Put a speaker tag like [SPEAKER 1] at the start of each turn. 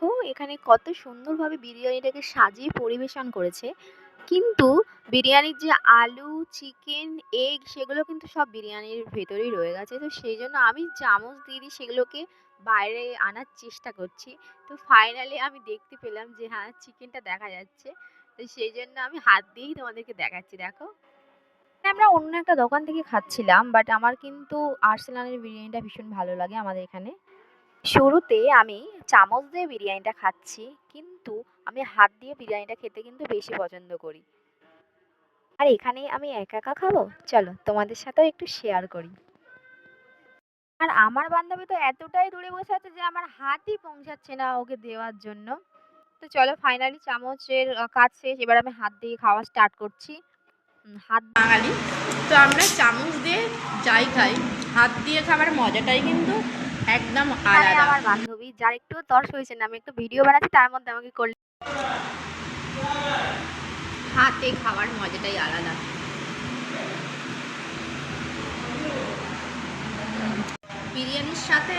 [SPEAKER 1] দেখো এখানে কত সুন্দরভাবে বিরিয়ানিটাকে সাজিয়ে পরিবেশন করেছে। কিন্তু বিরিয়ানির যে আলু, চিকেন, এগ সেগুলো কিন্তু সব বিরিয়ানির ভেতরেই রয়ে গেছে। তো সেইজন্য আমি চামচ দিয়ে সেগুলোকে বাইরে আনার চেষ্টা করছি। তো ফাইনালি আমি দেখতে পেলাম যে হ্যাঁ, চিকেনটা দেখা যাচ্ছে। তো সেইজন্য আমি হাত দিয়েই তোমাদেরকে দেখাচ্ছি, দেখো। আমরা অন্য একটা দোকান থেকে খাচ্ছিলাম, বাট আমার কিন্তু আর্সেনালের বিরিয়ানিটা ভীষণ ভালো লাগে আমাদের এখানে। শুরুতে আমি চামচ দিয়ে বিরিয়ানিটা খাচ্ছি, কিন্তু আমি হাত দিয়ে বিরিয়ানিটা খেতে কিন্তু বেশি পছন্দ করি। আর এখানে আমি একা একা খাবো, চলো তোমাদের সাথেও একটু শেয়ার করি। আর আমার বান্ধবী তো এতটাই দূরে বসে আছে যে আমার হাতই পৌঁছাচ্ছে না ওকে দেওয়ার জন্য। তো চলো ফাইনালি চামচের কাজ শেষ, এবার আমি হাত দিয়ে খাওয়া স্টার্ট করছি। হাত
[SPEAKER 2] বাঙালি তো আমরা চামচ দিয়ে যাই খাই, হাত দিয়ে খাবার মজাটাই কিন্তু একদম
[SPEAKER 1] এখানে
[SPEAKER 2] আলাদা।
[SPEAKER 1] আমার বান্ধবী যার একটু তর্স হয়েছে না, আমি একটু ভিডিও বানাচ্ছি তার মধ্যে আমাকে করলে।
[SPEAKER 2] হাতে খাওয়ার মজাটাই আলাদা। বিরিয়ানির সাথে